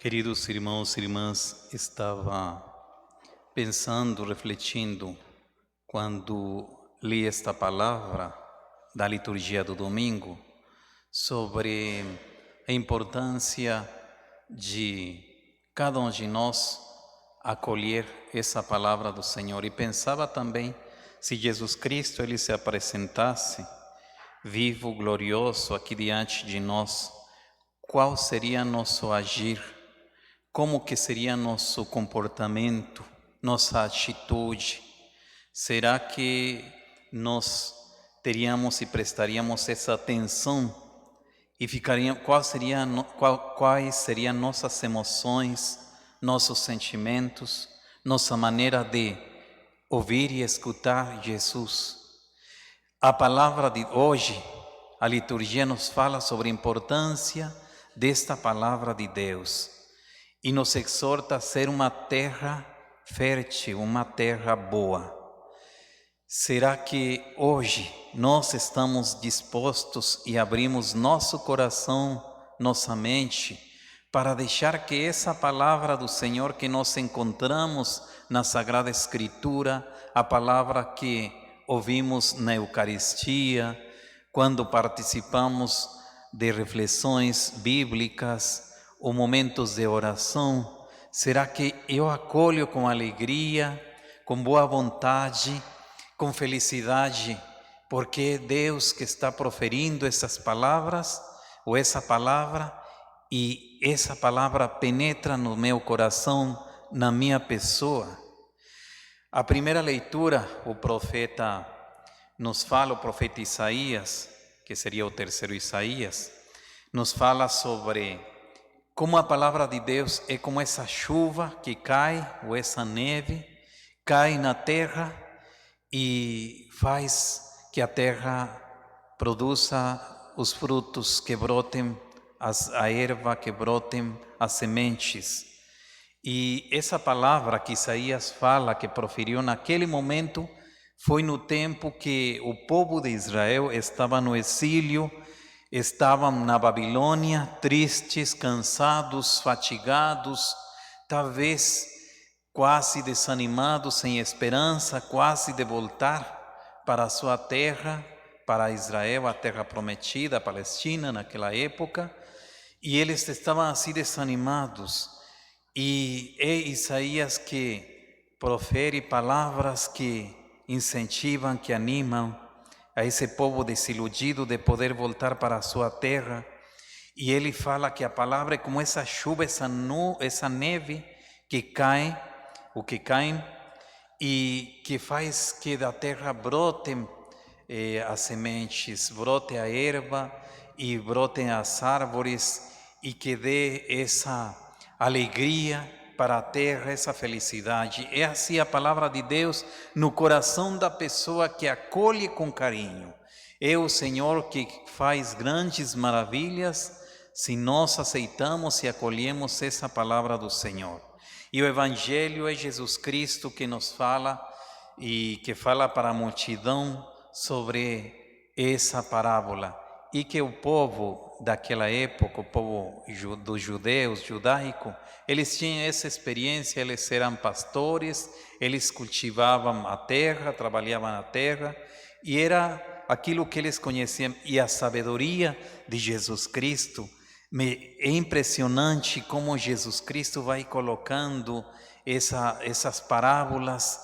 Queridos irmãos e irmãs, estava pensando, refletindo, quando li esta palavra da liturgia do domingo, sobre a importância de cada um de nós acolher essa palavra do Senhor. E pensava também, se Jesus Cristo ele se apresentasse vivo, glorioso aqui diante de nós, qual seria nosso agir? Como que seria nosso comportamento, nossa atitude? Será que nós teríamos e prestaríamos essa atenção e quais seriam nossas emoções, nossos sentimentos, nossa maneira de ouvir e escutar Jesus? A palavra de hoje, a liturgia nos fala sobre a importância desta palavra de Deus e nos exorta a ser uma terra fértil, uma terra boa. Será que hoje nós estamos dispostos e abrimos nosso coração, nossa mente, para deixar que essa palavra do Senhor que nós encontramos na Sagrada Escritura, a palavra que ouvimos na Eucaristia, quando participamos de reflexões bíblicas ou momentos de oração, será que eu acolho com alegria, com boa vontade, com felicidade, porque é Deus que está proferindo essas palavras, ou essa palavra, e essa palavra penetra no meu coração, na minha pessoa? A primeira leitura, o profeta nos fala, o profeta Isaías, que seria o terceiro Isaías, nos fala sobre como a palavra de Deus é como essa chuva que cai, ou essa neve, cai na terra e faz que a terra produza os frutos, que brotem a erva, que brotem as sementes. E essa palavra que Isaías fala, que proferiu naquele momento, foi no tempo que o povo de Israel estava no exílio, estavam na Babilônia, tristes, cansados, fatigados, talvez quase desanimados, sem esperança, quase de voltar para a sua terra, para Israel, a terra prometida, a Palestina naquela época, e eles estavam assim desanimados. E é Isaías que profere palavras que incentivam, que animam a esse povo desiludido de poder voltar para a sua terra. E ele fala que a palavra é como essa chuva, essa neve que cai, o que caem, e que faz que da terra brotem as sementes, brote a erva e brotem as árvores, e que dê essa alegria para a terra, essa felicidade. É assim a palavra de Deus no coração da pessoa que acolhe com carinho. É o Senhor que faz grandes maravilhas se nós aceitamos e acolhemos essa palavra do Senhor. E o Evangelho é Jesus Cristo que nos fala e que fala para a multidão sobre essa parábola. E que o povo daquela época, o povo dos judeus, judaico, eles tinham essa experiência, eles eram pastores, eles cultivavam a terra, trabalhavam na terra, e era aquilo que eles conheciam. E a sabedoria de Jesus Cristo, é impressionante como Jesus Cristo vai colocando essas parábolas,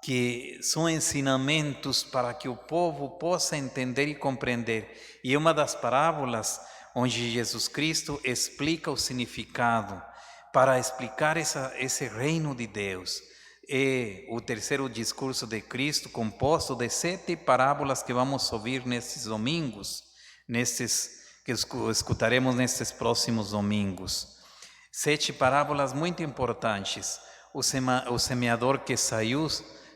que são ensinamentos para que o povo possa entender e compreender. E é uma das parábolas onde Jesus Cristo explica o significado, para explicar esse reino de Deus. É o terceiro discurso de Cristo, composto de 7 parábolas que vamos ouvir nesses domingos, que escutaremos nesses próximos domingos. 7 parábolas muito importantes. O semeador que saiu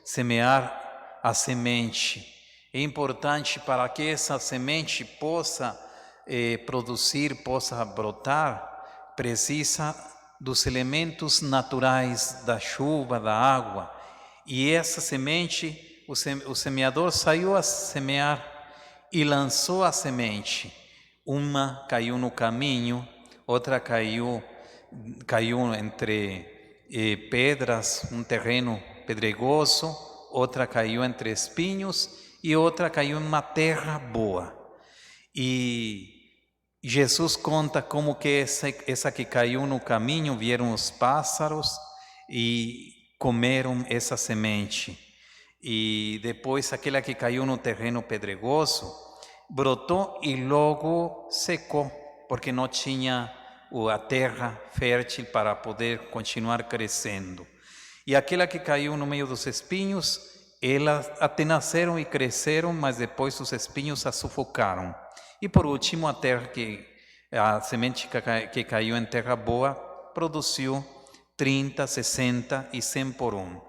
semear a semente. É importante para que essa semente possa produzir, possa brotar, precisa dos elementos naturais da chuva, da água. E essa semente, o semeador saiu a semear e lançou a semente. Uma caiu no caminho, outra caiu caiu entre pedras, um terreno pedregoso, outra caiu entre espinhos e outra caiu em uma terra boa. E Jesus conta como que essa que caiu no caminho, vieram os pássaros e comeram essa semente. E depois aquela que caiu no terreno pedregoso, brotou e logo secou, porque não tinha a terra fértil para poder continuar crescendo. E aquela que caiu no meio dos espinhos, elas até nasceram e cresceram, mas depois os espinhos a sufocaram. E por último, a semente que caiu em terra boa produziu 30, 60 e 100 por um.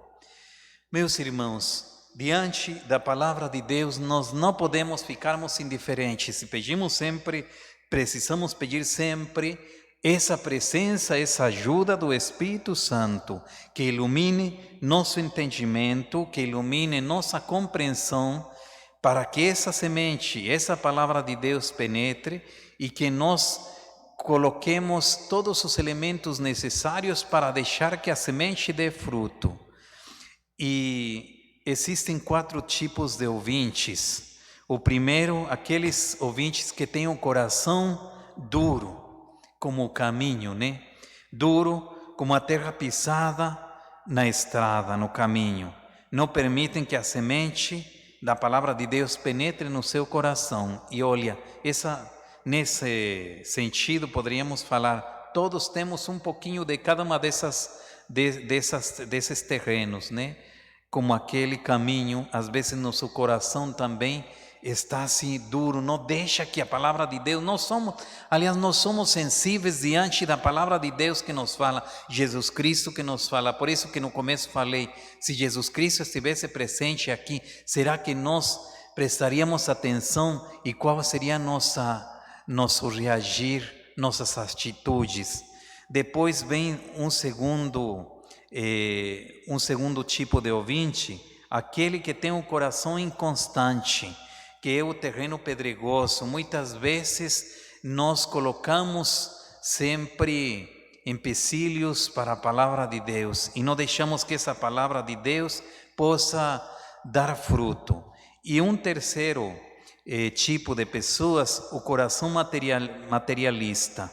Meus irmãos, diante da palavra de Deus, nós não podemos ficarmos indiferentes. Se pedimos sempre, precisamos pedir sempre essa presença, essa ajuda do Espírito Santo, que ilumine nosso entendimento, que ilumine nossa compreensão, para que essa semente, essa palavra de Deus penetre e que nós coloquemos todos os elementos necessários para deixar que a semente dê fruto. E existem 4 tipos de ouvintes. O primeiro, aqueles ouvintes que têm o coração duro, como o caminho, né? Duro como a terra pisada na estrada, no caminho. Não permitem que a semente da palavra de Deus penetre no seu coração. E olha, nesse sentido poderíamos falar, todos temos um pouquinho de cada uma desses terrenos, né? Como aquele caminho, às vezes nosso coração também está assim duro, não deixa que a palavra de Deus, nós somos sensíveis diante da palavra de Deus que nos fala, Jesus Cristo que nos fala. Por isso que no começo falei, se Jesus Cristo estivesse presente aqui, será que nós prestaríamos atenção e qual seria nosso reagir, nossas atitudes? Depois vem um segundo tipo de ouvinte, aquele que tem um coração inconstante, que é o terreno pedregoso. Muitas vezes nós colocamos sempre empecilhos para a palavra de Deus e não deixamos que essa palavra de Deus possa dar fruto. E um terceiro tipo de pessoas, o coração materialista.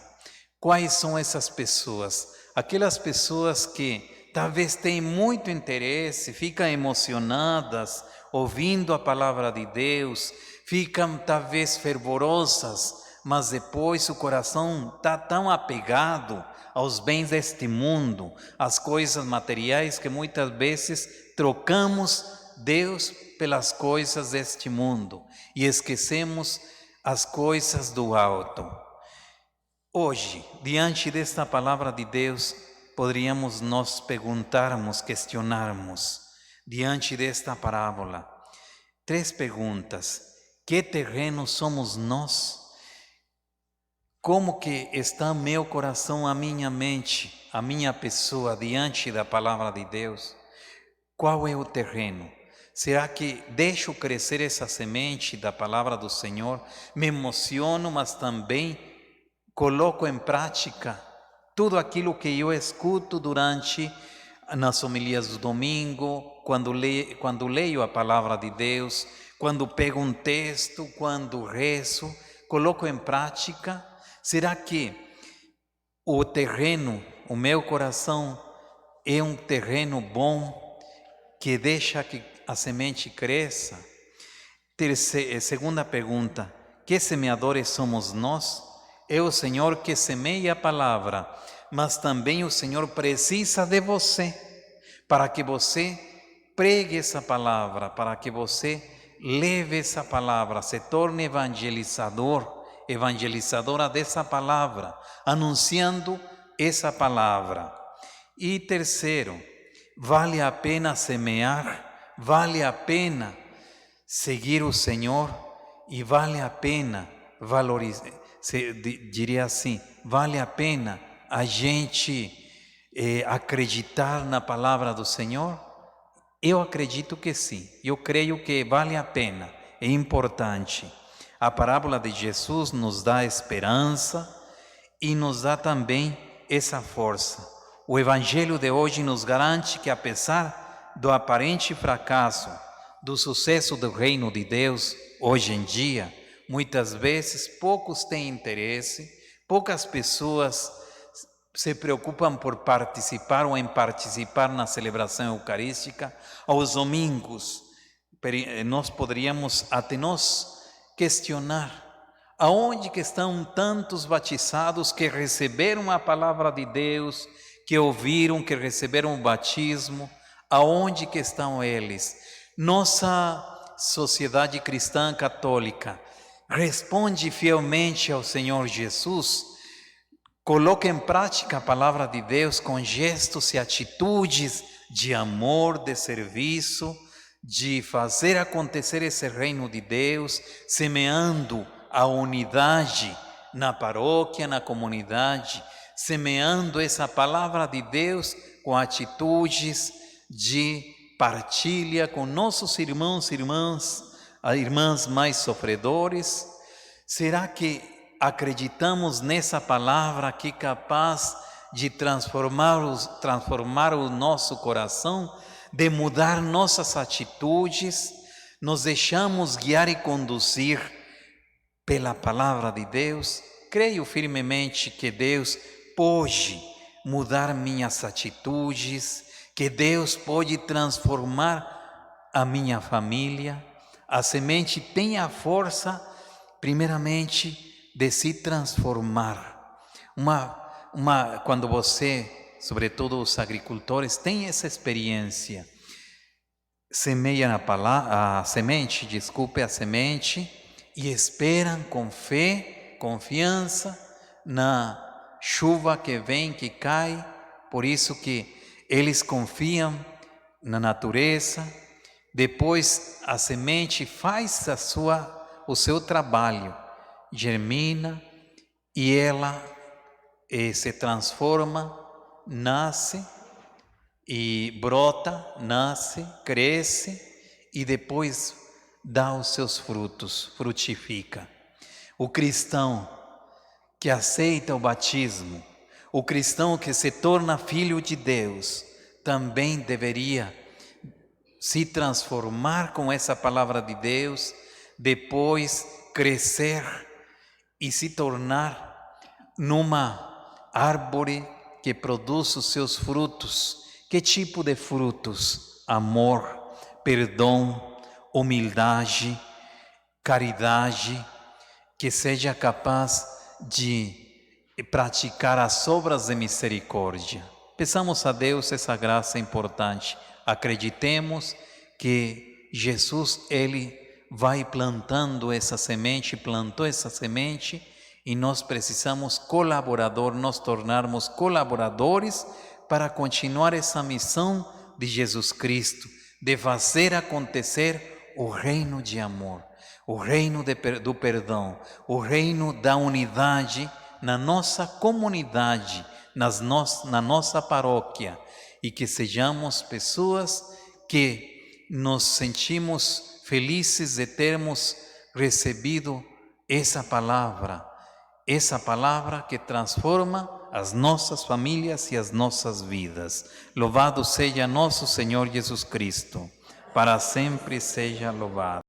Quais são essas pessoas? Aquelas pessoas que talvez têm muito interesse, ficam emocionadas ouvindo a palavra de Deus, ficam talvez fervorosas, mas depois o coração está tão apegado aos bens deste mundo, às coisas materiais, que muitas vezes trocamos Deus pelas coisas deste mundo e esquecemos as coisas do alto. Hoje, diante desta palavra de Deus, poderíamos nós perguntarmos, questionarmos, diante desta parábola, 3 perguntas. Que terreno somos nós? Como que está meu coração, a minha mente, a minha pessoa diante da palavra de Deus? Qual é o terreno? Será que deixo crescer essa semente da palavra do Senhor? Me emociono, mas também coloco em prática tudo aquilo que eu escuto nas homilias do domingo, quando leio a palavra de Deus, quando pego um texto, quando rezo, coloco em prática? Será que o terreno, o meu coração, é um terreno bom que deixa que a semente cresça? Segunda pergunta, que semeadores somos nós? É o Senhor que semeia a palavra, mas também o Senhor precisa de você, para que você pregue essa palavra, para que você leve essa palavra, se torne evangelizadora dessa palavra, anunciando essa palavra. E terceiro, vale a pena semear, vale a pena seguir o Senhor e vale a pena valorizar. Diria assim, vale a pena a gente acreditar na palavra do Senhor? Eu acredito que sim, eu creio que vale a pena, é importante. A parábola de Jesus nos dá esperança e nos dá também essa força. O Evangelho de hoje nos garante que, apesar do aparente fracasso do sucesso do reino de Deus hoje em dia, muitas vezes poucos têm interesse, poucas pessoas se preocupam por participar ou em participar na celebração eucarística. Aos domingos, nós poderíamos até nós questionar aonde que estão tantos batizados que receberam a palavra de Deus, que ouviram, que receberam o batismo, aonde que estão eles? Nossa sociedade cristã católica responde fielmente ao Senhor Jesus, coloca em prática a palavra de Deus com gestos e atitudes de amor, de serviço, de fazer acontecer esse reino de Deus, semeando a unidade na paróquia, na comunidade, semeando essa palavra de Deus com atitudes de partilha com nossos irmãos e irmãs mais sofredores. Será que acreditamos nessa palavra que é capaz de transformar o nosso coração, de mudar nossas atitudes? Nos deixamos guiar e conduzir pela palavra de Deus? Creio firmemente que Deus pode mudar minhas atitudes, que Deus pode transformar a minha família. A semente tem a força, primeiramente, de se transformar. Quando você, sobretudo os agricultores, tem essa experiência, semeia a semente e esperam com fé, confiança na chuva que vem, que cai. Por isso que eles confiam na natureza. Depois a semente faz o seu trabalho, germina e ela se transforma, nasce e brota, cresce e depois dá os seus frutos, frutifica. O cristão que aceita o batismo, o cristão que se torna filho de Deus, também deveria se transformar com essa palavra de Deus, depois crescer e se tornar numa árvore que produz os seus frutos. Que tipo de frutos? Amor, perdão, humildade, caridade, que seja capaz de praticar as obras de misericórdia. Peçamos a Deus essa graça importante. Acreditemos que Jesus, Ele vai plantando essa semente, plantou essa semente, e nós precisamos nos tornarmos colaboradores para continuar essa missão de Jesus Cristo, de fazer acontecer o reino de amor, o reino do perdão, o reino da unidade na nossa comunidade, na nossa paróquia, e que sejamos pessoas que nos sentimos felizes de termos recebido essa palavra que transforma as nossas famílias e as nossas vidas. Louvado seja nosso Senhor Jesus Cristo, para sempre seja louvado.